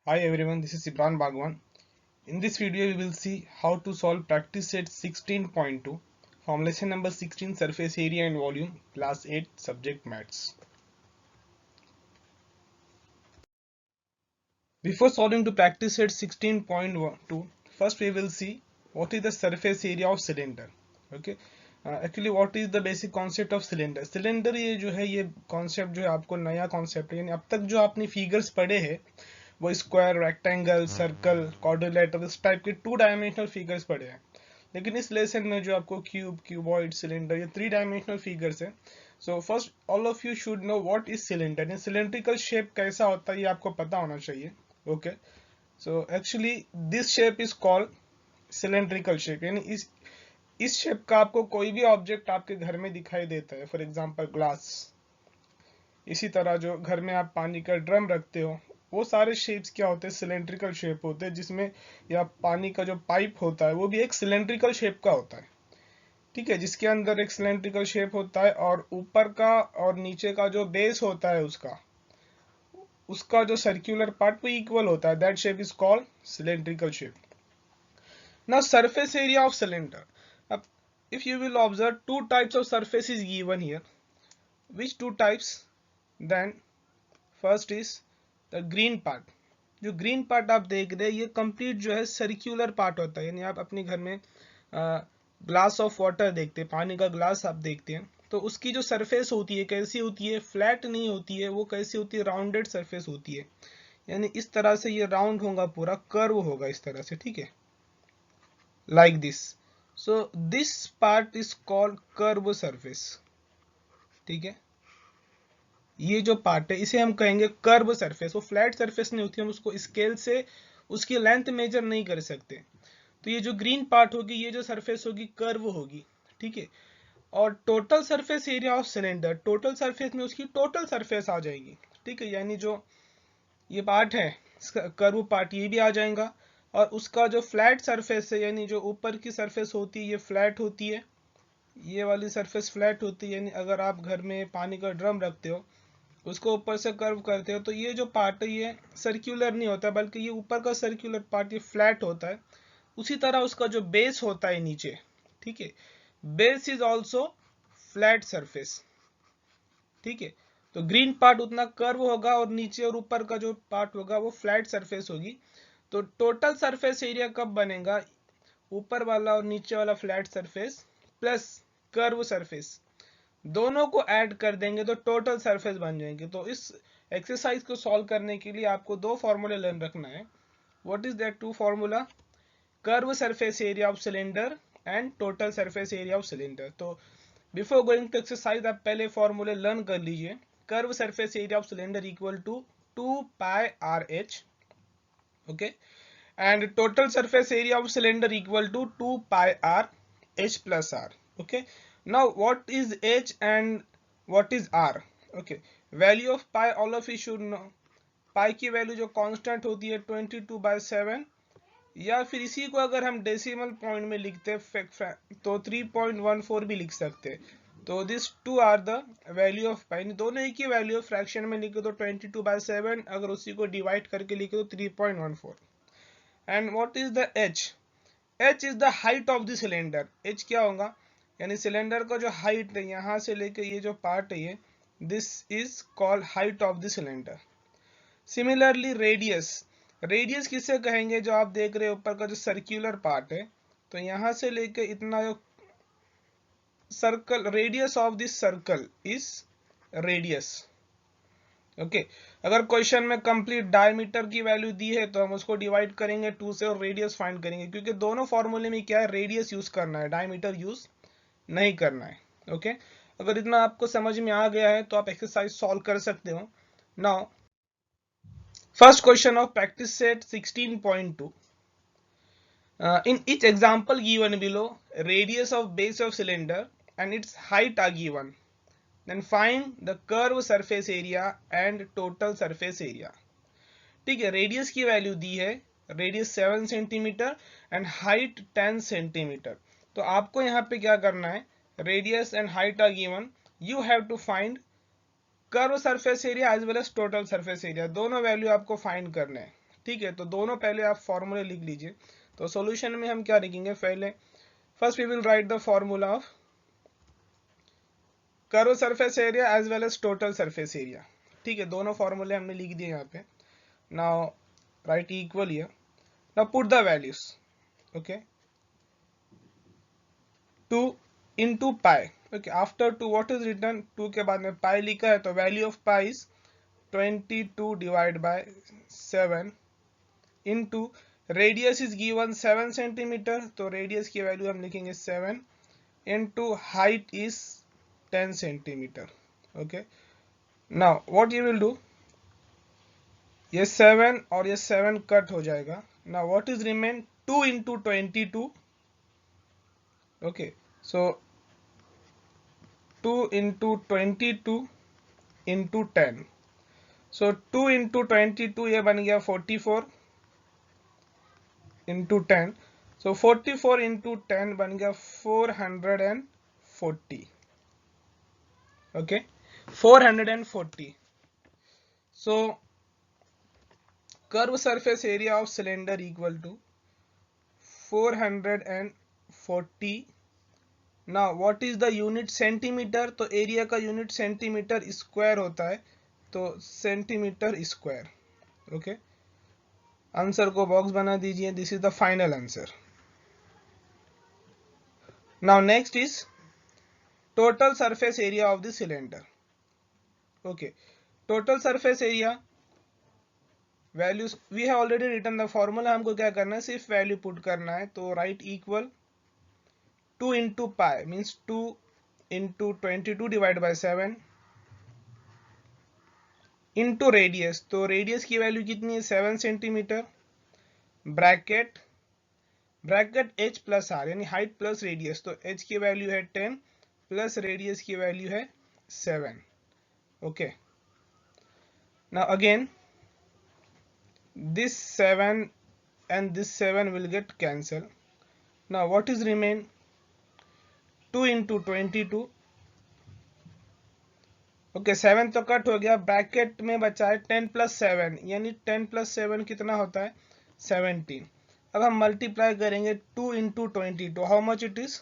Hi everyone, this is Ibran Bhagwan. In this video, we will see how to solve practice set 16.2 from lesson number 16 surface area and volume class 8 subject maths. Before solving to practice set 16.2, first we will see what is the surface area of cylinder. Okay. Actually what is the basic concept of cylinder? Cylinder ये जो है ये concept जो है आपको नया concept है, यानी अब तक जो आपने figures पढ़े हैं वो स्क्वायर, रेक्टेंगल, सर्कल, क्वाड्रिलेटरल इस टाइप के 2 डायमेंशनल फिगर्स पढ़े हैं, लेकिन इस लेसन में जो आपको क्यूब, क्यूबॉइड, सिलेंडर ये 3 डायमेंशनल फिगर्स है. So first all of you should know what is cylinder. Cylindrical shape कैसा होता है ये आपको पता होना चाहिए. Okay, so actually this shape is called cylindrical shape, यानी इस शेप का आपको कोई भी ऑब्जेक्ट आपके घर में दिखाई देता है, फॉर एग्जांपल ग्लास. इसी तरह जो घर में आप पानी का ड्रम रखते हो वो सारे शेप्स क्या होते हैं, सिलेंड्रिकल शेप होते हैं, जिसमें या पानी का जो पाइप होता है वो भी एक सिलेंड्रिकल शेप का होता है. ठीक है, जिसके अंदर एक सिलेंड्रिकल शेप होता है और ऊपर का और नीचे का जो बेस होता है उसका जो सर्कुलर पार्ट वो इक्वल होता है. That shape is called cylindrical shape. Now surface area of cylinder. अब if you will observe, two types of surface is given here. Which two types? Then first is the green part. जो green part आप देख रहे हैं ये complete जो है circular part होता है, यानी आप अपने घर में ग्लास ऑफ वाटर देखते हैं, पानी का ग्लास आप देखते हैं, तो उसकी जो सरफेस होती है कैसी होती है, फ्लैट नहीं होती है, वो कैसी होती है, राउंडेड सरफेस होती है. यानी इस तरह से ये राउंड होगा, पूरा कर्व होगा इस तरह से. ठीक है, like this. So this part is called curve surface. ठीक है, ये जो पार्ट है इसे हम कहेंगे कर्व सरफेस. वो फ्लैट सरफेस नहीं होती, हम उसको स्केल से उसकी लेंथ मेजर नहीं कर सकते. तो ये जो ग्रीन पार्ट होगी, ये जो सरफेस होगी कर्व होगी. ठीक है, और total surface area of cylinder, total surface में उसकी टोटल सरफेस आ जाएगी. ठीक है, यानी जो ये पार्ट है कर्व पार्ट ये भी आ जाएगा, और उसका जो फ्लैट सरफेस है, यानी जो ऊपर की सरफेस होती है ये फ्लैट होती है, ये वाली सरफेस फ्लैट होती है. यानी अगर आप घर में पानी का ड्रम रखते हो उसको ऊपर से कर्व करते हो तो ये जो पार्ट है ये सर्कुलर नहीं होता, बल्कि ये ऊपर का सर्कुलर पार्ट ये फ्लैट होता है. उसी तरह उसका जो बेस होता है नीचे, ठीक है, base is also flat surface. ठीक है, तो ग्रीन पार्ट उतना कर्व होगा और नीचे और ऊपर का जो पार्ट होगा वो फ्लैट सरफेस होगी. तो टोटल सरफेस एरिया कब बनेगा, ऊपर वाला और नीचे वाला flat surface plus curve surface दोनों को ऐड कर देंगे तो टोटल सरफेस बन जाएंगे. तो इस एक्सरसाइज को सॉल्व करने के लिए आपको दो फॉर्मूले लर्न रखना है. What is that two formula? Curve surface area of cylinder and total surface area of cylinder. तो बिफोर गोइंग टू एक्सरसाइज आप पहले फॉर्मूले लर्न कर लीजिए. Curve surface area of cylinder equal to 2 pi r h. Okay, and total surface area of cylinder equal to 2 pi r h plus r. Okay, now what is h and what is r? Okay, value of pi all of you should know. pi की value जो constant होती है 22/7, या फिर इसी को अगर हम डेसिमल पॉइंट में लिखते हैं तो 3.14 भी लिख सकते हैं. तो this two are the value of pi. दोनों एक ही वैल्यू, फ्रैक्शन में लिखे तो 22/7, अगर उसी को डिवाइड करके लिखे तो 3.14. And what is the h? h is the height of the cylinder. h क्या होगा, यानी सिलेंडर का जो हाइट है यहाँ से लेकर ये जो पार्ट है ये, this is called height of the cylinder. Similarly radius, radius किसे कहेंगे, जो आप देख रहे हैं ऊपर का जो सर्कुलर पार्ट है, तो यहाँ से लेकर इतना जो circle, radius of this circle is radius. Okay, अगर क्वेश्चन में कंप्लीट डायमीटर की वैल्यू दी है तो हम उसको डिवाइड करेंगे 2 से और रेडियस फाइंड करेंगे, क्योंकि दोनों फॉर्मूले में क्या है, रेडियस यूज करना है, डायमीटर यूज नहीं करना है. ओके, अगर इतना आपको समझ में आ गया है तो आप एक्सरसाइज सॉल्व कर सकते हो. Now first question of practice set 16.2. In each example given below, radius of base of cylinder and its height are given. Then find the curve surface area and total surface area. ठीक है, radius की value दी है, radius 7 centimetre and height 10 centimetre. तो आपको यहाँ पे क्या करना है, radius and height are given, you have to find curve surface area as well as total surface area. दोनों वैल्यू आपको फाइंड करना है. ठीक है, तो दोनों पहले आप फॉर्मूले लिख लीजिए। तो सॉल्यूशन में हम क्या लिखेंगे, पहले first we will write the formula of curve surface area as well as total surface area. ठीक है, दोनों फॉर्मूले हमने लिख दिए यहाँ पे। Now write equal here, now put the values. Okay, 2 into pi। okay, after 2 what is written, 2 के बाद में pi लिखा है, तो value of pi is 22 divided by 7 into radius is given 7 centimeter, तो radius की वैल्यू हम लिखेंगे 7 into height is 10 centimeter। okay, now what you will do, ये 7 और ये 7 कट हो जाएगा। now what is remain, 2 into 22। okay, so 2 into 22 into 10, so 2 into 22 ये बन गया 44 into 10, so 44 into 10 बन गया 440। okay, 440। so curve surface area of cylinder equal to 440। now what is the unit centimetre, तो एरिया का unit centimetre square होता है, तो सेंटीमीटर स्क्वायर। ओके, आंसर को बॉक्स बना दीजिए, this is the final answer. Now next is total surface area of the cylinder. Okay, total surface area values we have already written the formula, हमको क्या करना है, सिर्फ वैल्यू पुट करना है। तो right equal 2 into pi means 2 into 22 divided by 7 into radius, तो radius की वैल्यू कितनी है, 7 centimetre, bracket bracket h plus r, यानी हाइट प्लस रेडियस, तो h की वैल्यू है 10 प्लस रेडियस की वैल्यू है 7। Okay, now again this 7 and this 7 will get cancelled। now what is remain, 2 into 22। Okay, 7 तो कट हो गया, ब्रैकेट में बचा है 10 प्लस 7, यानी 10 प्लस 7 कितना होता है, 17। अब हम मल्टीप्लाई करेंगे 2 into 22, how much it is,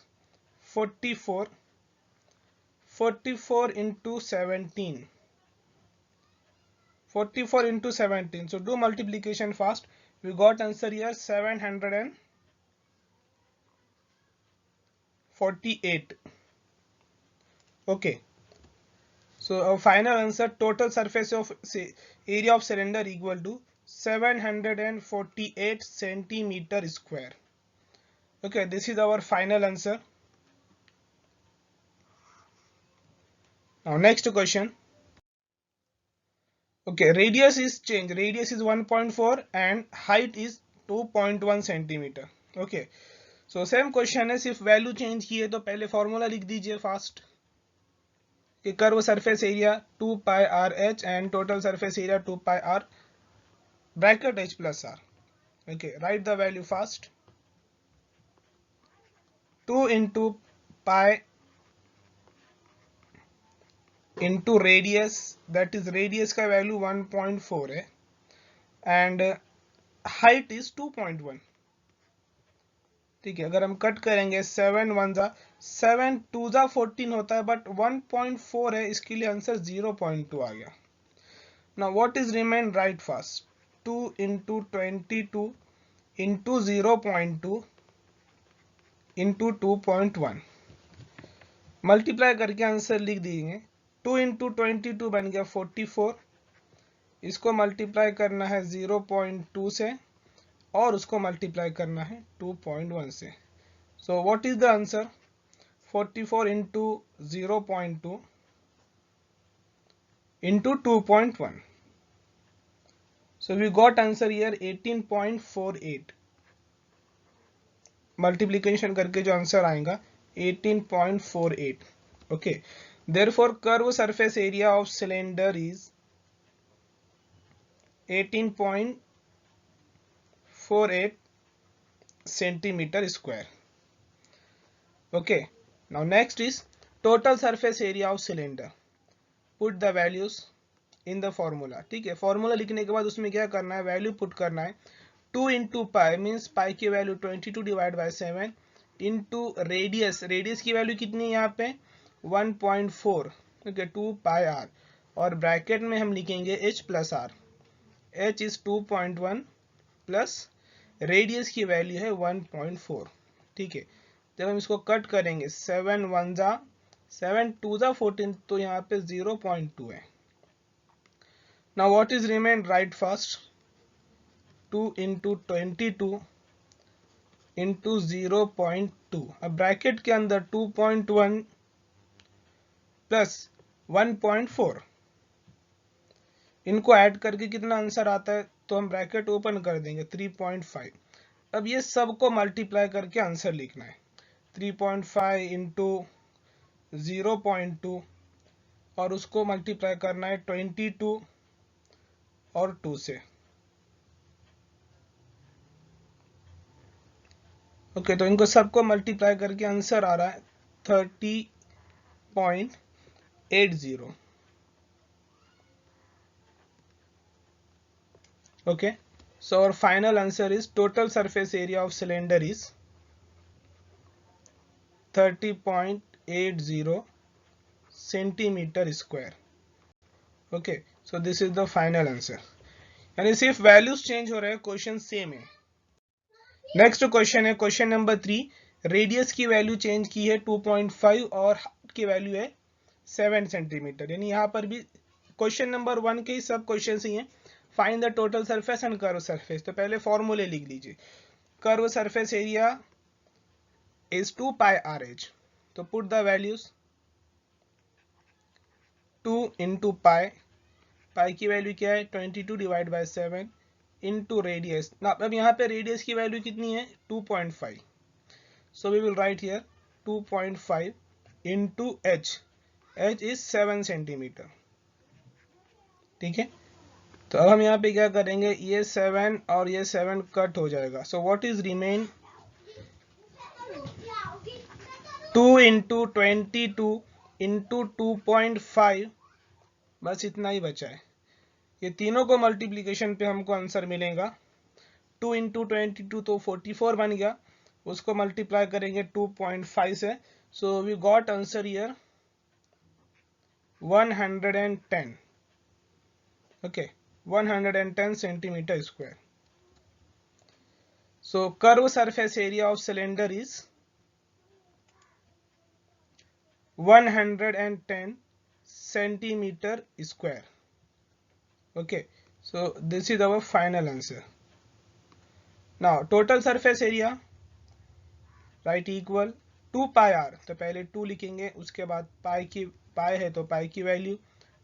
44। 44 into 17, 44 into 17, so do multiplication fast, we got answer here 748। okay, so our final answer, total surface of area of cylinder equal to 748 centimeter square। okay, this is our final answer। now next question। okay, radius is changed, radius is 1.4 and height is 2.1 centimeter। okay, so same question है, सिर्फ value change की है, तो पहले formula लिख दीजिए fast कि curve surface area 2 pi r h and total surface area 2 pi r bracket h plus r। okay, write the value fast, 2 into pi into radius, that is radius का value 1.4 है and height is 2.1। ठीक है, अगर हम cut करेंगे 7 1 जा 7 2 जा 14 होता है, बट 1.4 है, इसके लिए आंसर 0.2 आ गया। Now what is remain, right fast, 2 into 22 into 0.2 into 2.1, multiply करके आंसर लिख देंगे। 2 into 22 बन गया 44, इसको मल्टीप्लाई करना है 0.2 से और उसको मल्टीप्लाई करना है 2.1 से। So what is the answer, 44 into 0.2 into 2.1, so we got answer here 18.48। Multiplication करके जो आंसर आएगा 18.48। okay, therefore curve surface area of cylinder is 18.48 centimeter square। okay, now next is total surface area of cylinder, put the values in the formula. ठीक है, formula लिखने के बाद उसमें क्या करना है, वैल्यू पुट करना है। 2 इंटू पाई मीन्स पाई की value 22 divide by 7 into radius, radius की वैल्यू कितनी है यहाँ पे 1.4, ठीक है 2 पाई आर, और ब्रैकेट में हम लिखेंगे h plus r, h is 2.1 plus radius की वैल्यू है 1.4। ठीक है, जब हम इसको कट करेंगे 7 1 जा 7 2 जा 14, तो यहाँ पे 0.2 है। Now what is remain, right first 2 into 22 into 0.2। अब ब्रैकेट के अंदर 2.1 प्लस 1.4, इनको ऐड करके कितना आंसर आता है, तो हम ब्रैकेट ओपन कर देंगे 3.5। अब ये सबको मल्टीप्लाई करके आंसर लिखना है, 3.5 इंटू 0.2 और उसको मल्टीप्लाई करना है 22 और 2 से। ओके, तो इनको सबको मल्टीप्लाई करके आंसर आ रहा है 30.80। Okay, so our final answer is total surface area of cylinder is 30.80 centimeter square. Okay, so this is the final answer. यानी सिर्फ वैल्यूज चेंज हो रहे हैं, क्वेश्चन सेम है। नेक्स्ट क्वेश्चन है क्वेश्चन नंबर 3, रेडियस की वैल्यू चेंज की है 2.5 और हाइट की वैल्यू है 7 सेंटीमीटर। यानी यहाँ पर भी क्वेश्चन नंबर 1 के ही सब क्वेश्चन ही हैं। Find the total surface and curve surface. तो पहले फॉर्मूले लिख लीजिए, curve surface area is 2 pi RH, तो put the values 2 into pi, pi की वैल्यू क्या है 22 डिवाइड बाई 7 इंटू रेडियस। अब यहाँ पे रेडियस की वैल्यू कितनी है 2.5, so we will write here 2.5 into h, h is 7 centimetre. ठीक है, तो अब हम यहाँ पे क्या करेंगे, ये 7 और ये 7 कट हो जाएगा, so what is remain 2 into 22 into 2.5, बस इतना ही बचा है। ये तीनों को मल्टीप्लीकेशन पे हमको आंसर मिलेगा 2 इंटू 22 तो 44 बन गया, उसको मल्टीप्लाई करेंगे 2.5 से, so we got answer here 110। Okay, 110 centimetre square. So curve surface area of cylinder is 110 centimeter square. Okay, so this is our final answer. Now total surface area, right, equal 2 pi r, तो पहले 2 लिखेंगे, उसके बाद पाई है तो पाई की value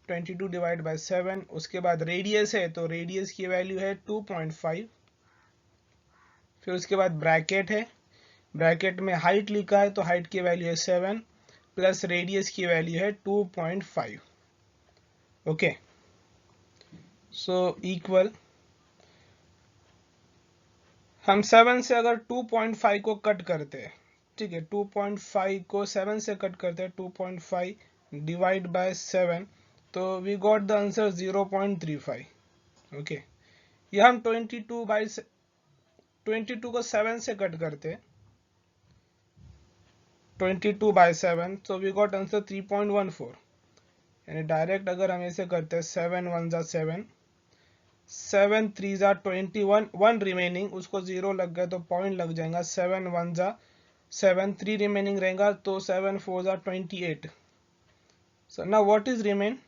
22 divide by 7, उसके बाद रेडियस है तो रेडियस की वैल्यू है 2.5, फिर उसके बाद ब्रैकेट है, ब्रैकेट में हाइट लिखा है तो हाइट की वैल्यू है 7 प्लस रेडियस की वैल्यू है 2.5। ओके, सो इक्वल, हम 7 से अगर 2.5 को कट करते हैं, ठीक है 2.5 को 7 से कट करते हैं, 2.5 डिवाइड बाय 7, तो we got the answer 0.35। Okay, ये हम 22 को 7 से कट करते हैं, 22 by 7, so we got answer 3.14। यानी डायरेक्ट अगर हम ऐसे करते हैं 7 1 जा 7, 7 3 जा 21, 1 रिमेनिंग, उसको 0 लग गया तो पॉइंट लग जाएगा, 7 1 जा 7, 3 रिमेनिंग रहेगा तो 7 4 जा 28। So now what is remain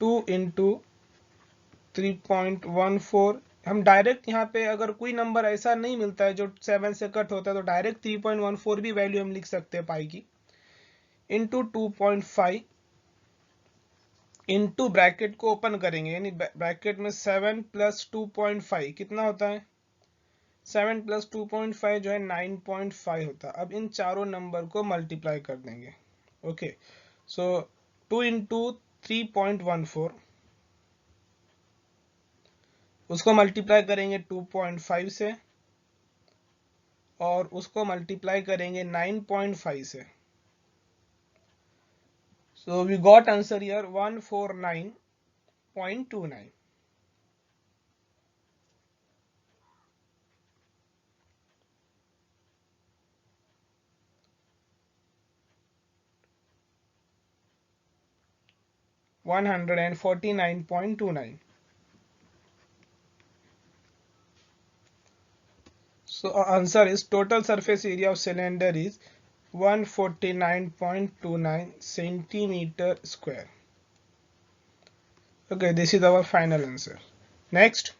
2 into 3.14। हम डायरेक्ट यहाँ पे अगर कोई नंबर ऐसा नहीं मिलता है जो 7 से कट होता है तो डायरेक्ट 3.14 भी वैल्यू हम लिख सकते हैं पाई की, इंटू 2.5 इंटू ब्रैकेट को ओपन करेंगे, यानी ब्रैकेट में 7 प्लस 2.5 कितना होता है, 7 प्लस 2.5 जो है 9.5 होता है। अब इन चारों नंबर को मल्टीप्लाई कर देंगे। ओके, सो 2 इंटू 3.14, उसको मल्टीप्लाई करेंगे 2.5 से और उसको मल्टीप्लाई करेंगे 9.5 से, So we got answer here 149.29. $149.29. So our answer is total surface area of cylinder is 149.29 centimeter square. Okay, this is our final answer. Next,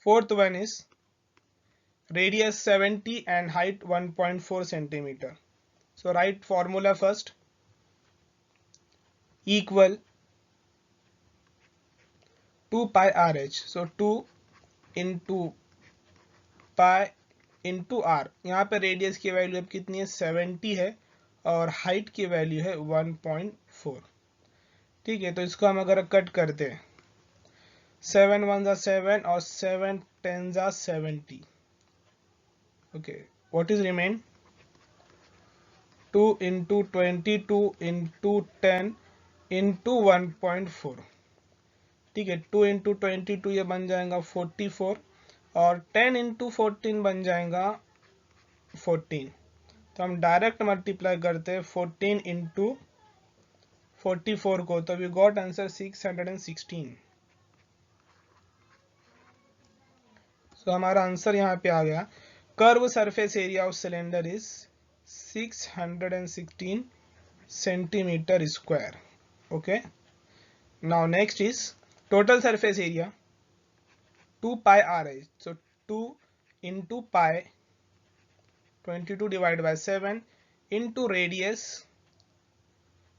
fourth one is radius 70 and height 1.4 centimeter. So write formula first. Equal 2 pi RH. So 2 into pi into r. यहाँ पे radius की value अब कितनी है 70 है और height की value है 1.4. ठीक है, तो इसको हम अगर कट करते हैं 7 1 जा 7 और 7 10 जा 70. Okay, what is remain 2 into 22 into 10 into 1.4. ठीक है, 2 into 22 ये बन जाएगा 44 और 10 into 14 बन जाएगा 14. तो हम डायरेक्ट मल्टीप्लाई करते हैं 14 into 44 को, तो वी गॉट आंसर 616. सो हमारा आंसर यहाँ पे आ गया. Curve surface area of cylinder is 616 centimeter square. Okay, now next is total surface area 2 pi r. So 2 into pi 22 divided by 7 into radius.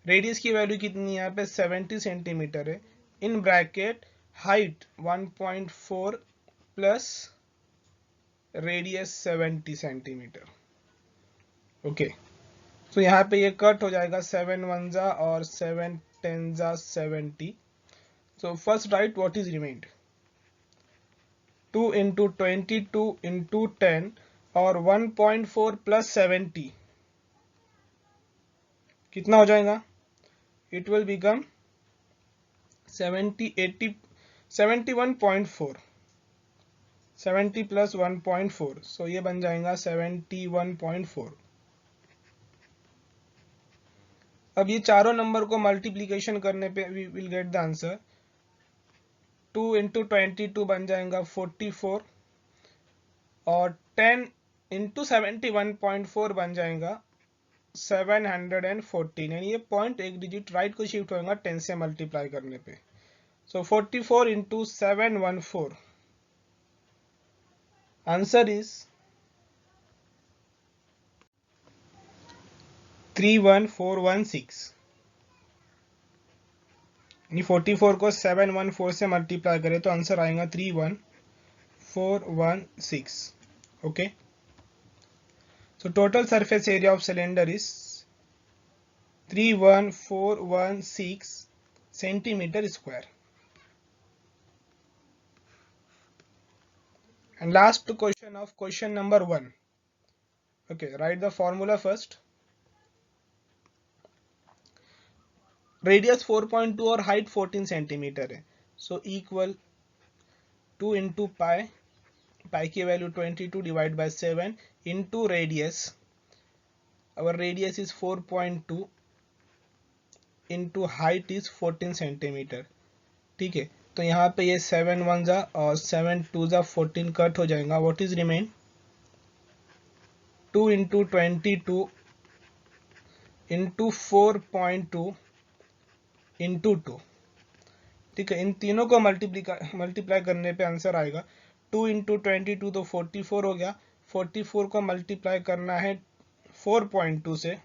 Radius की value कितनी है यहाँ पे 70 सेंटीमीटर है. In bracket height 1.4 plus radius 70 centimetre. Okay, तो यहाँ पे ये कट हो जाएगा 7 1 जा और 7 10 जा 70. So first write what is remained. 2 into 22 into 10 और 1.4 plus 70 कितना हो जाएगा? It will become 70 80 71.4. 70 plus 1.4, so ये बन जाएगा 71.4. अब ये चारों नंबर को मल्टीप्लीकेशन करने पे we will get the answer. 2 into 22 बन जाएगा 44 और 10 into 71.4 बन जाएगा 714. यानी ये पॉइंट एक डिजिट राइट को शिफ्ट होगा 10 से मल्टीप्लाई करने पे. सो 44 into 714. Answer is 31416. 44 को 714 से मल्टीप्लाई करें तो आंसर आएगा 31416. Okay, so total surface area of cylinder is 31416 centimeter square. And last question of question number 1. Okay, write the formula first. Radius 4.2 और हाइट 14 सेंटीमीटर है. So equal 2 into pi, pi की value 22 divide by 7 into radius. Our radius is 4.2 into height is 14 centimetre. ठीक है, तो यहाँ पे ये 7 1 जा और 7 2 जा 14 कट हो जाएगा. What is remain 2 into 22 into 4.2 into 2. ठीक है, इन तीनों को मल्टीप्लाई करने पे आंसर आएगा 2 इंटू 22 तो 44 हो गया. 44 को मल्टीप्लाई करना है 4.2 से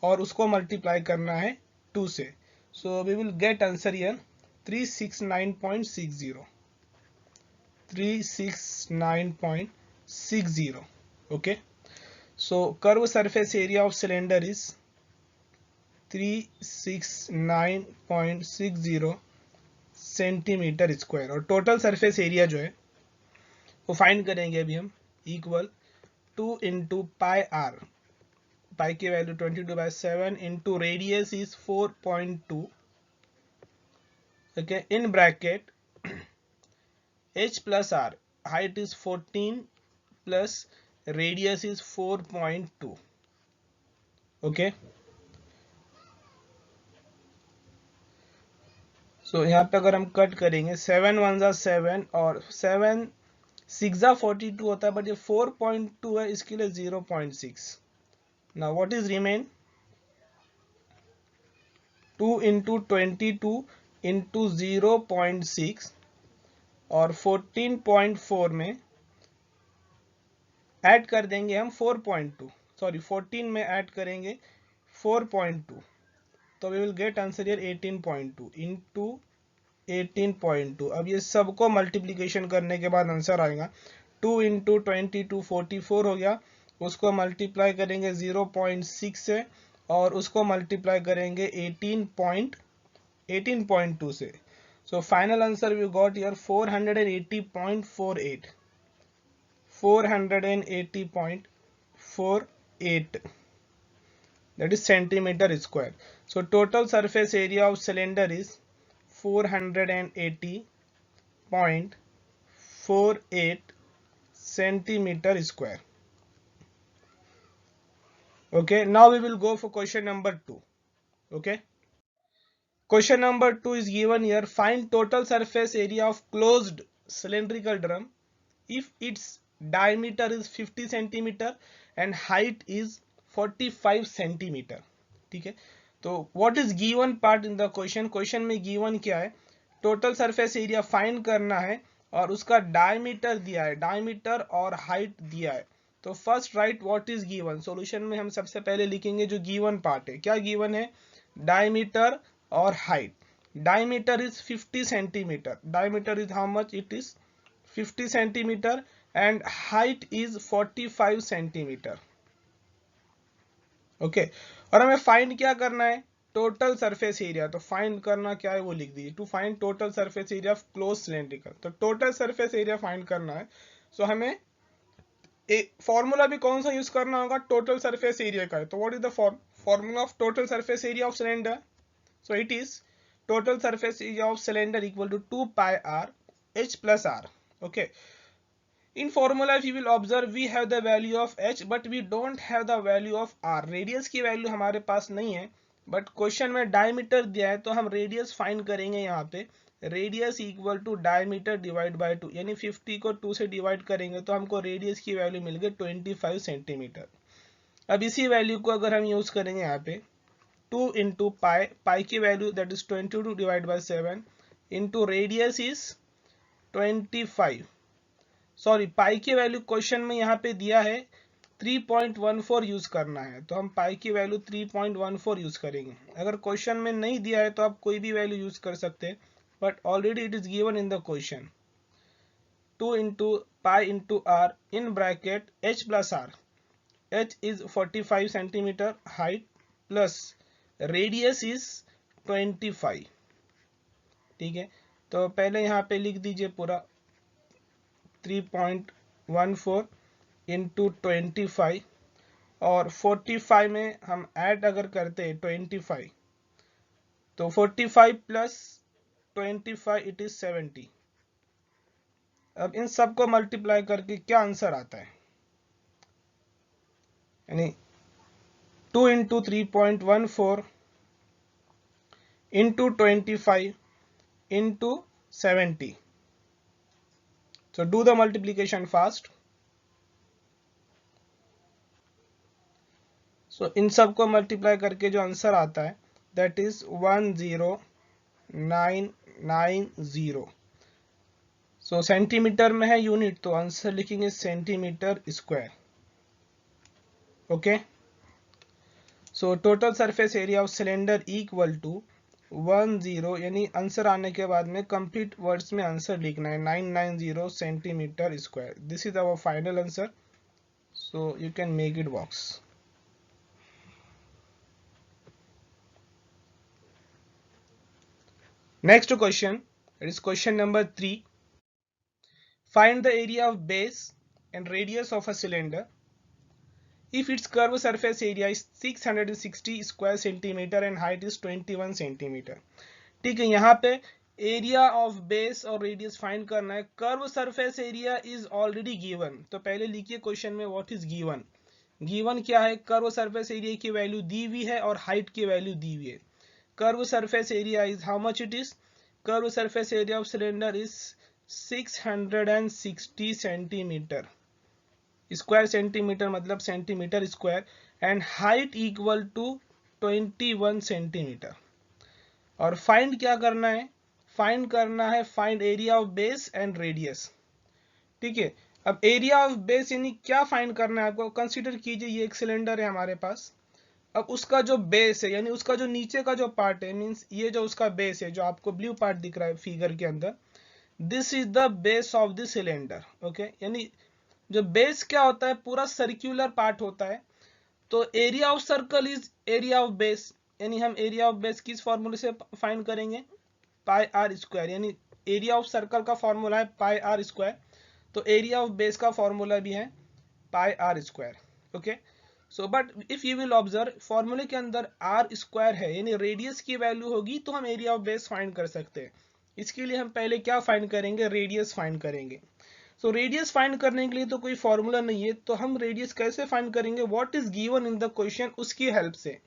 और उसको मल्टीप्लाई करना है 2 से. So we will get answer here 369.60. 369.60. Okay, so curve surface area of cylinder is 369.60 centimetre square. और टोटल सरफेस एरिया जो है वो फाइंड करेंगे अभी हम. Equal 2 into pi r. pi की वैल्यू 22/7 into radius is 4.2. Okay, in bracket h plus r, height is 14 plus radius is 4.2. okay, सो यहाँ पे अगर हम कट करेंगे 7 1 जा 7 और 7 6 जा 42 होता है, बट ये 4.2 है, इसके लिए 0.6. Now what is remain, 2 into 22 into 0.6 और 14.4 में ऐड कर देंगे हम 4.2, सॉरी 14 में ऐड करेंगे 4.2, तो we will get answer here 18.2 into 18.2. अब ये सबको मल्टीप्लीकेशन करने के बाद आंसर आएगा 2 into 22 44 हो गया, उसको मल्टीप्लाई करेंगे 0.6 से और उसको मल्टीप्लाई करेंगे 18.2 से. So final answer we got here 480.48. 480.48, that is centimeter square. So total surface area of cylinder is 480.48 centimeter square. Okay, now we will go for question number 2. Okay, question number 2 is given here. Find total surface area of closed cylindrical drum if its diameter is 50 centimeter and height is 45 centimeter. ठीक है, तो what is given part in the question, question में given क्या है, total surface area find करना है और उसका डायमीटर दिया है, डायमीटर और हाइट दिया है. तो first write what is given. Solution में हम सबसे पहले लिखेंगे जो गिवन पार्ट है. क्या गिवन है, डायमीटर और height. Diameter is 50 centimetre, diameter is how much, it is 50 centimetre and height is 45 centimetre. Okay, और हमें फाइंड क्या करना है, टोटल सरफेस एरिया. तो फाइंड करना क्या है वो लिख दीजिए, to find total surface area of close cylindrical. तो टोटल सरफेस एरिया फाइंड करना है, सो हमें एक फॉर्मूला भी कौन सा यूज करना होगा, टोटल सरफेस एरिया का है. तो what is the formula of total surface area of cylinder. So it is total surface area of cylinder equal to 2 pi r h plus r. okay, in formula if you will observe we have the value of h but we don't have the value of r. Radius की value हमारे पास नहीं है, but question में diameter दिया है, तो हम radius find करेंगे. यहाँ पे radius equal to diameter divide by 2, यानी 50 को 2 से डिवाइड करेंगे तो हमको रेडियस की वैल्यू मिल गई 25 सेंटीमीटर. अब इसी वैल्यू को अगर हम यूज करेंगे यहाँ पे 2 इंटू पाई, पाई की value that is 22 divide by 7 into radius is 25, sorry पाई की वैल्यू क्वेश्चन में यहाँ पे दिया है 3.14 यूज करना है, तो हम पाई की वैल्यू 3.14 यूज करेंगे. अगर क्वेश्चन में नहीं दिया है तो आप कोई भी वैल्यू यूज कर सकते हैं, but already it is given in the question. 2 into pi into r in bracket h plus r. h is 45 centimetre height plus radius is 25. ठीक है, तो पहले यहाँ पे लिख दीजिए पूरा 3.14 इंटू 25 और 45 में हम ऐड अगर करते हैं 25, तो 45 प्लस 25 इट इज 70. अब इन सबको मल्टीप्लाई करके क्या आंसर आता है, यानी 2 into 3.14 into 25 into 70. So do the multiplication fast. So इन सब को मल्टीप्लाई करके जो आंसर आता है that is 10990. So सेंटीमीटर में है यूनिट, तो आंसर लिखेंगे centimetre square. Okay, so total surface area of cylinder equal to 10, यानी आंसर आने के बाद में कंप्लीट वर्ड्स में आंसर लिखना है 990 centimetre square. This is our final answer, so you can make it box. Next question, it is question number 3. Find the area of base and radius of a cylinder if its curved surface area is 660 square centimeter and height is 21 centimeter। ठीक है, यहाँ पे area of base और radius find करना है। Curve surface area is already given, तो पहले लिखिए क्वेश्चन में व्हाट इज गिवन। गिवन क्या है, कर्व सरफेस एरिया की वैल्यू दी हुई है और हाइट की वैल्यू दी हुई है। Curve surface area is how much it is, curve surface area of cylinder is 660 centimetre, square centimetre मतलब centimetre square, and height equal to 21 centimetre. और फाइंड क्या करना है, फाइंड करना है find area of base and radius. ठीक है, अब एरिया ऑफ बेस यानी क्या फाइंड करना है आपको। कंसीडर कीजिए ये एक सिलेंडर है हमारे पास, अब उसका जो बेस है यानी उसका जो नीचे का जो पार्ट है, मींस ये जो उसका बेस है जो आपको ब्लू पार्ट दिख रहा है फिगर के अंदर, this is the base of the cylinder. Okay, यानी जो बेस क्या होता है, पूरा सर्कुलर पार्ट होता है। तो area of circle is area of base, यानी हम एरिया ऑफ बेस किस फॉर्मूले से फाइंड करेंगे, पाई आर स्क्वायर, यानी एरिया ऑफ सर्कल का फॉर्मूला है पाई आर स्क्वायर, तो एरिया ऑफ बेस का फॉर्मूला भी है pi r square. Okay, so but if you will observe फॉर्मूले के अंदर आर स्क्वायर है यानी रेडियस की वैल्यू होगी तो हम एरिया ऑफ बेस फाइंड कर सकते हैं। इसके लिए हम पहले क्या फाइंड करेंगे, रेडियस फाइंड करेंगे। सो रेडियस फाइंड करने के लिए तो कोई फॉर्मूला नहीं है, तो हम रेडियस कैसे फाइंड करेंगे, what is given in the question, उसकी हेल्प से।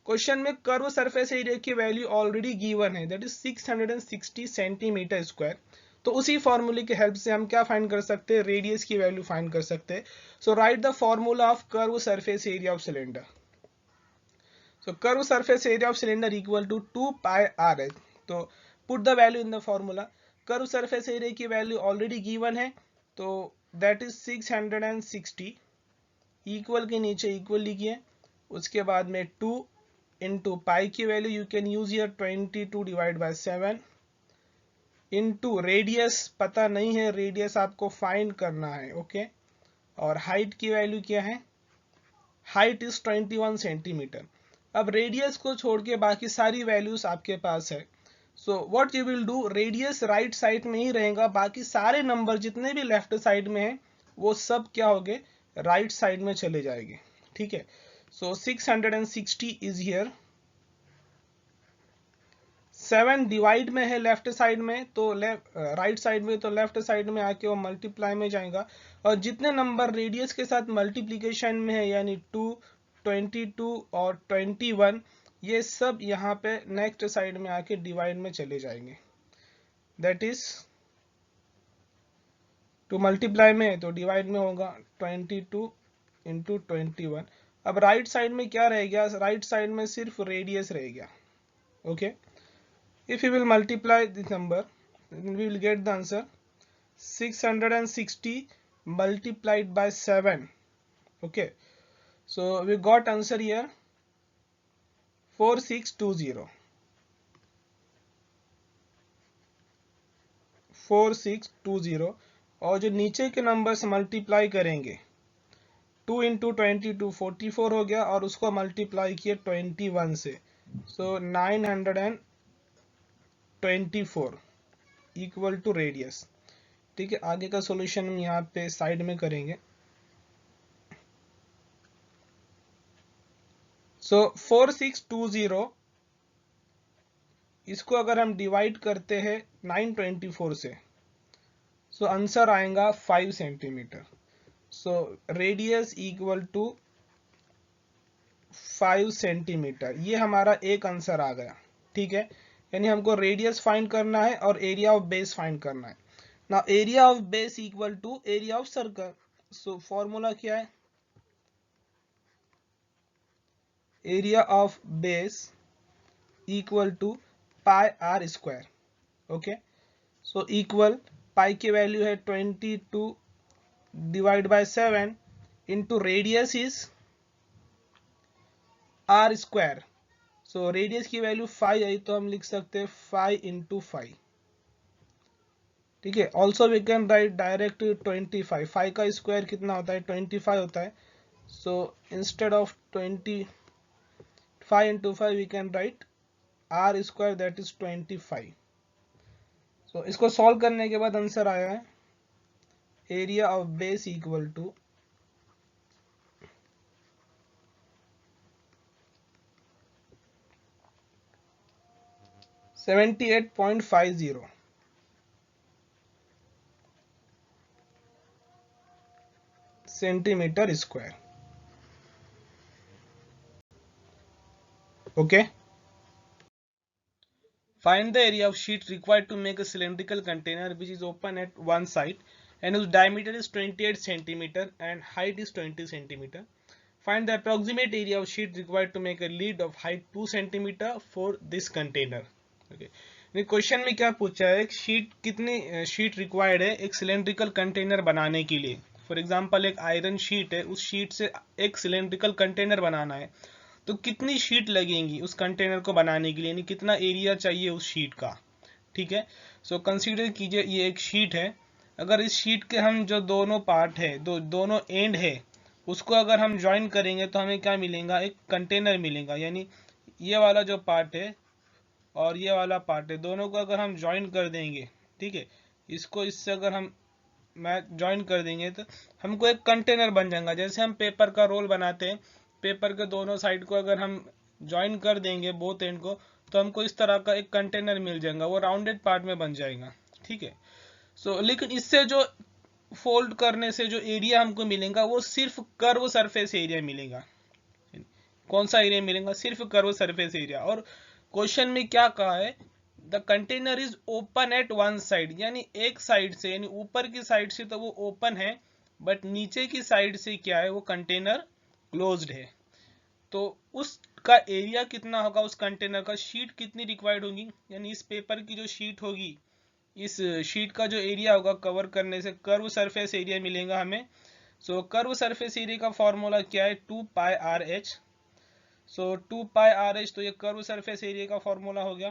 क्वेश्चन में कर्व सरफेस एरिया की वैल्यू ऑलरेडी गिवन है, दैट इज 660 सेंटीमीटर स्क्वायर। तो उसी फॉर्मूले की हेल्प से हम क्या फाइंड कर सकते हैं, रेडियस की वैल्यू फाइंड कर सकते हैं। So write the formula of curve surface area of cylinder. So curve surface area of cylinder equal to 2 pi r है, तो put the value in the formula. Curve surface area की value already given है, तो that is 660, equal के नीचे equal लिखिए, उसके बाद में 2 इंटू पाई की value you can use here 22 divide by 7 into radius पता नहीं है, रेडियस आपको फाइंड करना है। ओके, और हाइट की वैल्यू क्या है, हाइट इज 21 सेंटीमीटर। अब रेडियस को छोड़ के बाकी सारी वैल्यूज आपके पास है। So what you will do, radius right side में ही रहेगा, बाकी सारे नंबर जितने भी लेफ्ट साइड में है वो सब क्या हो गए, राइट साइड में चले जाएंगे। ठीक है, सो 660 इज हियर, 7 डिवाइड में है लेफ्ट साइड में, तो राइट साइड में, तो लेफ्ट साइड में आके वो मल्टीप्लाई में जाएगा। और जितने नंबर रेडियस के साथ मल्टीप्लीकेशन में है यानी 2, 22 और 21, ये सब यहाँ पे नेक्स्ट साइड में आके डिवाइड में चले जाएंगे। दैट इज टू मल्टीप्लाई में है तो डिवाइड में होगा 22 इंटू 21। अब राइट साइड में क्या रह गया, राइट साइड में सिर्फ रेडियस रह गया। Okay, if you will multiply this number then we will get the answer 660 multiplied by 7. Okay, so we got answer here 4620, 4620। और जो नीचे के नंबर्स मल्टीप्लाई करेंगे 2 इंटू 22 44 हो गया, और उसको मल्टीप्लाई किए 21 से, सो 924 इक्वल टू रेडियस। ठीक है, आगे का सॉल्यूशन हम यहाँ पे साइड में करेंगे। सो 4620 इसको अगर हम डिवाइड करते हैं 924 से, सो आंसर आएगा 5 centimetre. So radius equal to 5 centimetre, ये हमारा एक आंसर आ गया। ठीक है, यानी हमको रेडियस फाइंड करना है और एरिया ऑफ बेस फाइंड करना है। Now area of base equal to area of circle, so formula क्या है, area of base equal to pi r square. Okay, so equal pi की वैल्यू है 22 divide by 7 into radius is r square. So radius की value 5 आई तो हम लिख सकते हैं 5 इंटू 5। ठीक है, also we can write direct 25, 5 का स्क्वायर कितना होता है 25 होता है। So instead of 25 into 5 we can write r square that is 25। So इसको सॉल्व करने के बाद आंसर आया है area of base equal to 78.50 centimeter square. Okay. Find the area of sheet required to make a cylindrical container which is open at one side and whose diameter is 28 centimeter and height is 20 centimeter. Find the approximate area of sheet required to make a lid of height 2 centimeter for this container. Okay. Question में क्या पूछा है, sheet कितनी sheet required है एक cylindrical container बनाने के लिए. फॉर एग्जांपल एक आयरन शीट है, उस शीट से एक सिलेंड्रिकल कंटेनर बनाना है, तो कितनी शीट लगेंगी उस कंटेनर को बनाने के लिए, यानी कितना एरिया चाहिए उस शीट का. ठीक है. सो कंसीडर कीजिए ये एक शीट है. अगर इस शीट के हम जो दोनों पार्ट है, दोनों एंड है, उसको अगर हम ज्वाइन करेंगे तो हमें क्या मिलेगा, एक कंटेनर मिलेगा. यानी ये वाला जो पार्ट है और ये वाला पार्ट है, दोनों को अगर हम ज्वाइन कर देंगे, ठीक है, इसको इससे अगर हम ज्वाइन कर देंगे तो हमको एक कंटेनर बन जाएगा. जैसे हम पेपर का रोल बनाते हैं, पेपर के दोनों साइड को अगर हम ज्वाइन कर देंगे बोथ एंड को, तो हमको इस तरह का एक कंटेनर मिल जाएगा, वो राउंडेड पार्ट में बन जाएगा. ठीक है. सो लेकिन इससे जो फोल्ड करने से जो एरिया हमको मिलेगा वो सिर्फ कर्व सरफेस एरिया मिलेगा. कौन सा एरिया मिलेगा, सिर्फ कर्व सरफेस एरिया. और क्वेश्चन में क्या कहा है, the container is open at one side, यानी एक साइड से, यानी ऊपर की साइड से तो वो ओपन है, बट नीचे की साइड से क्या है, वो कंटेनर क्लोज्ड है. तो उसका एरिया कितना होगा उस कंटेनर का, शीट कितनी रिक्वायर्ड होगी, यानी इस पेपर की जो शीट होगी, इस शीट का जो एरिया होगा कवर करने से, कर्व सरफेस एरिया मिलेगा हमें. सो कर्व सरफेस एरिया का फॉर्मूला क्या है, 2πr(h). सो 2πr(h), तो ये कर्व सरफेस एरिया का फॉर्मूला हो गया,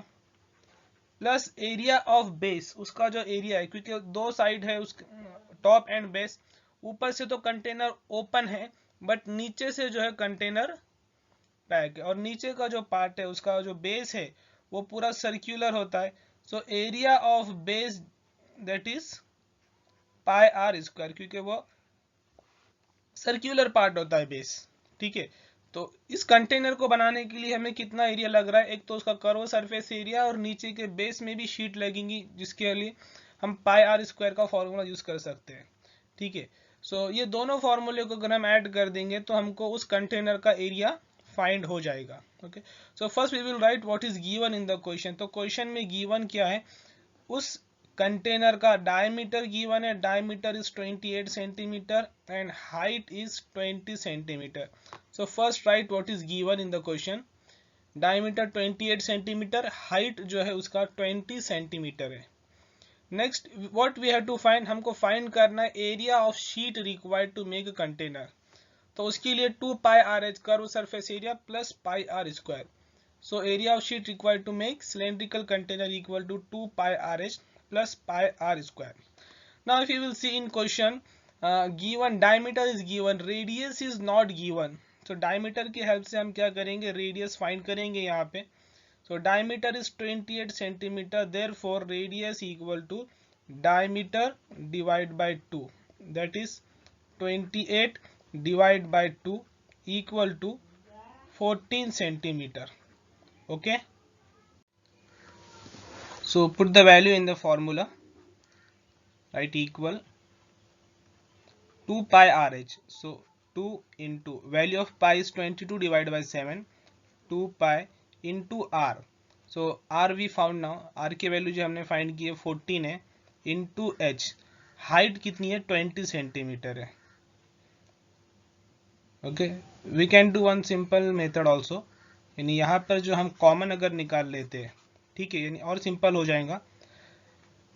प्लस एरिया ऑफ बेस, उसका जो एरिया है, क्योंकि दो साइड है उस टॉप एंड बेस, ऊपर से तो कंटेनर ओपन है बट नीचे से जो है कंटेनर पैक है, और नीचे का जो पार्ट है उसका जो बेस है वो पूरा सर्कुलर होता है. सो area of base that is πr², क्योंकि वो सर्कुलर पार्ट होता है बेस. ठीक है. तो इस कंटेनर को बनाने के लिए हमें कितना एरिया लग रहा है, एक तो उसका कर्व सरफेस एरिया और नीचे के बेस में भी शीट लगेंगी, जिसके लिए हम πr² का फॉर्मूला यूज कर सकते हैं. ठीक है. सो ये दोनों फॉर्मूले को अगर हम ऐड कर देंगे तो हमको उस कंटेनर का एरिया फाइंड हो जाएगा. Okay. So first we will write what is given in the question. तो क्वेश्चन में गिवन क्या है, उस कंटेनर का डायमीटर गिवन है, diameter is 28 centimetre and height is 20 centimetre. So first write what is given in the question. Diameter 28 centimetre, height जो है उसका 20 सेंटीमीटर है. Next what we have to find, हमको फाइंड करना है area of sheet required to make a container. तो उसके लिए 2πr(h) curve surface area plus πr². So area of sheet required to make cylindrical container equal to 2πr(h) plus πr². Now if you will see in question, given diameter is given, radius is not given. So diameter की help से हम क्या करेंगे, radius find करेंगे यहाँ पे. So diameter is 28 centimeter, therefore radius equal to diameter divided by 2, that is 28 divided by 2 equal to 14 centimeter. Okay. So put the value in the formula, right, equal 2πr(h). So 2 into value of pi is 22 divided by 7, 2π into r. So r we found now, r की value जो हमने find की है 14 है, into h, height कितनी है 20 centimetre है. Okay. We can do one simple method also, यानी यहाँ पर जो हम कॉमन अगर निकाल लेते हैं, ठीक है, यानी और सिंपल हो जाएगा.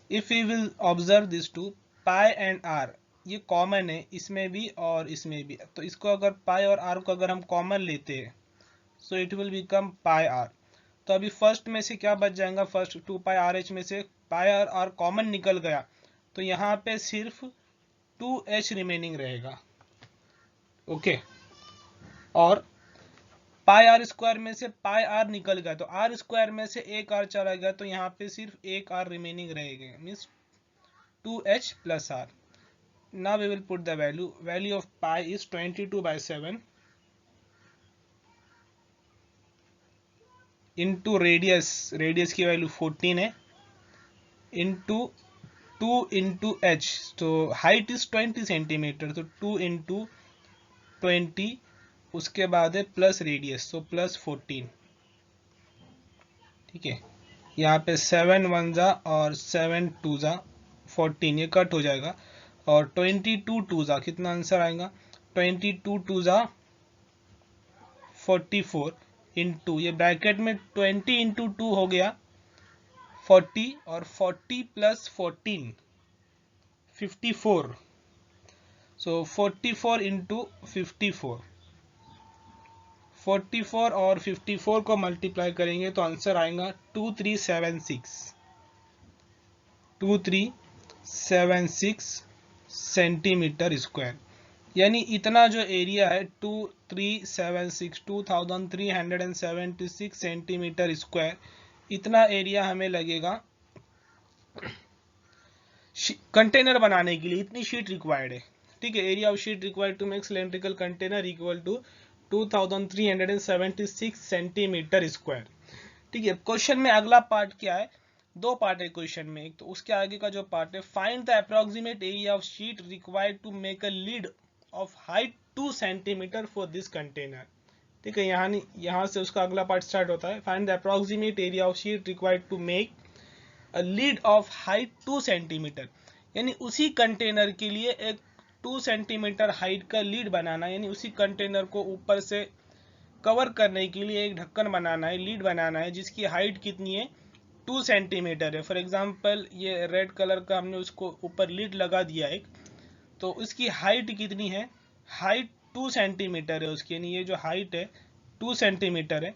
If we will observe this two, pi and r ये कॉमन है इसमें भी और इसमें भी, तो इसको अगर पाई और आर को अगर हम कॉमन लेते हैं, so it will become pi r. तो अभी फर्स्ट में से क्या बच जाएगा, फर्स्ट 2πr(h) में से पाई और आर कॉमन निकल गया, तो यहाँ पे सिर्फ 2h रिमेनिंग रहेगा. ओके. और पाई आर स्क्वायर में से पाई आर निकल गया, तो आर स्क्वायर में से एक आर चला गया, तो यहाँ पे सिर्फ एक आर रिमेनिंग रहेगा, means 2h plus r. Now we will put the value of pi is 22/7 into radius की वैल्यू 14 है, इंटू 2 इंटू एच, तो हाइट इज 20 सेंटीमीटर, तो 2 इंटू 20, उसके बाद है प्लस रेडियस, तो प्लस 14। ठीक है, यहाँ पे 7 1 जा और 7 2 जा 14, ये कट हो जाएगा, और 22 2 जा कितना आंसर आएगा, 22 2 जा 44, इंटू ये ब्रैकेट में 20 इंटू 2 हो गया 40, और 40 प्लस 14 54, सो 44 इंटू 54, 44 और 54 को मल्टीप्लाई करेंगे तो आंसर आएगा 2376 सेंटीमीटर स्क्वायर। यानी इतना जो एरिया है 2376 सेंटीमीटर स्क्वायर, इतना एरिया हमें लगेगा कंटेनर बनाने के लिए, इतनी शीट रिक्वायर्ड है। ठीक है, area of sheet required to make cylindrical container equal to 2376 centimetre square. ठीक है, क्वेश्चन में अगला पार्ट क्या है, दो पार्ट है क्वेश्चन में, एक तो उसके आगे का जो पार्ट है, find the approximate area of sheet required to make a lid of height 2 centimetre for this container. ठीक है, यहाँ से उसका अगला पार्ट स्टार्ट होता है, find the approximate area of sheet required to make a lid of height 2 centimetre, यानी उसी कंटेनर के लिए एक 2 सेंटीमीटर हाइट का लीड बनाना, यानी उसी कंटेनर को ऊपर से कवर करने के लिए एक ढक्कन बनाना है, लीड बनाना है, जिसकी हाइट कितनी है 2 सेंटीमीटर है। फॉर एग्जांपल ये रेड कलर का हमने उसको ऊपर लीड लगा दिया एक, तो उसकी हाइट कितनी है, हाइट 2 सेंटीमीटर है उसकी, यानी ये जो हाइट है 2 सेंटीमीटर है,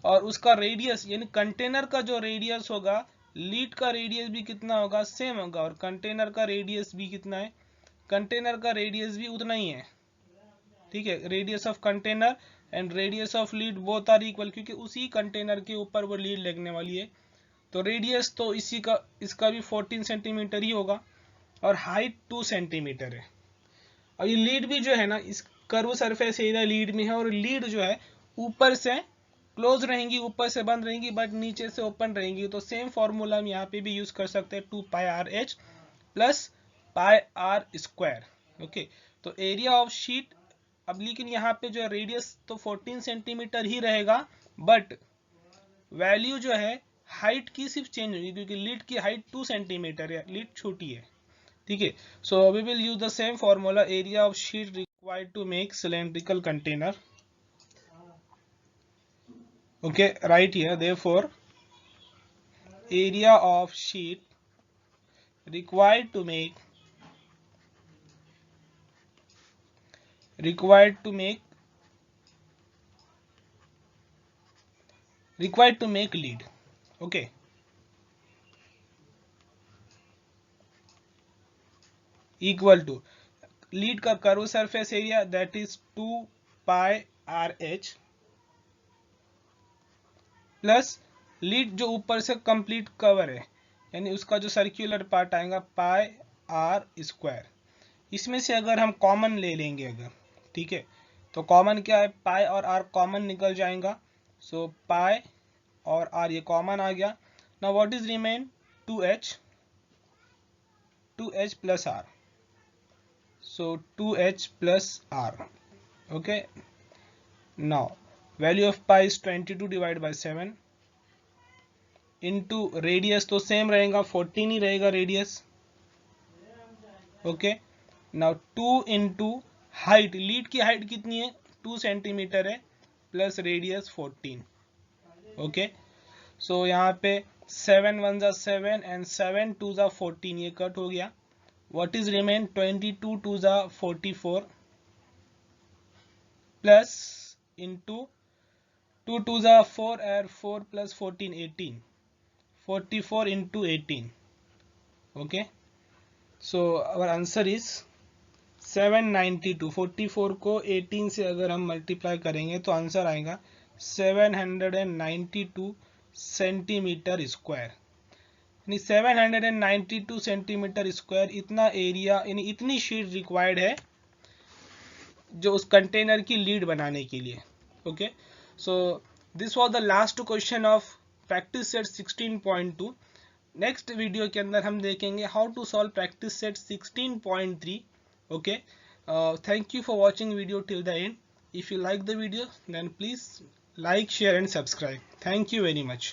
और उसका रेडियस यानी कंटेनर का जो रेडियस होगा, लीड का रेडियस भी कितना होगा, सेम होगा, और कंटेनर का रेडियस भी कितना है, कंटेनर का रेडियस भी उतना ही है। ठीक है, radius of container and radius of lid both are equal, क्योंकि उसी कंटेनर के ऊपर वो लीड लगने वाली है, तो रेडियस तो इसी का इसका भी 14 सेंटीमीटर ही होगा, और हाइट 2 सेंटीमीटर है। और ये लीड भी जो है ना, इस कर्व सरफेस एरिया लीड में है, और लीड जो है ऊपर से क्लोज रहेंगी, ऊपर से बंद रहेंगी, बट नीचे से ओपन रहेंगी, तो सेम फॉर्मूला हम यहाँ पे भी यूज कर सकते हैं, 2πrh plus πr square. Okay, तो एरिया ऑफ शीट, अब लेकिन यहाँ पे जो रेडियस तो 14 सेंटीमीटर ही रहेगा, बट वैल्यू जो है हाइट की सिर्फ चेंज होगी, क्योंकि लीड की हाइट 2 सेंटीमीटर है, लीड छोटी है। ठीक है, so we will use the same formula, area of sheet required to make cylindrical container. Okay, right here, therefore area of sheet required to make lead, okay, equal to lead का curve surface area that is 2πrh plus lead जो ऊपर से complete cover है, यानी उसका जो circular part आएगा पाई r square. इसमें से अगर हम कॉमन ले लेंगे अगर, ठीक है, तो कॉमन क्या है, पाई और आर कॉमन निकल जाएगा, सो पाई और आर ये कॉमन आ गया। Now what is remain, 2h plus r, so 2h plus r. Okay, now value of pi is 22 divide by 7 into radius तो सेम रहेगा, 14 ही रहेगा radius. Okay, now 2 into height, lid की हाइट कितनी है 2 सेंटीमीटर है, प्लस रेडियस 14। ओके, सो यहाँ पे 7 1 जा 7 एंड 7 2 जा 14, ये कट हो गया। व्हाट इज रिमेन, 22 2 जा 44 प्लस इंटू 2 2 जा 4 और 4 plus 14 18, 44 into 18। Okay, so our answer is 792। 44 को 18 से अगर हम मल्टीप्लाई करेंगे तो आंसर आएगा 792 सेंटीमीटर स्क्वायर, यानी 792 सेंटीमीटर स्क्वायर इतना एरिया, यानी इतनी शीट रिक्वायर्ड है जो उस कंटेनर की लीड बनाने के लिए। Okay, so this was the last question of practice set 16.2। Next video के अंदर हम देखेंगे how to solve practice set 16.3। Okay, thank you for watching video till the end. If you like the video, then please like, share and subscribe. Thank you very much.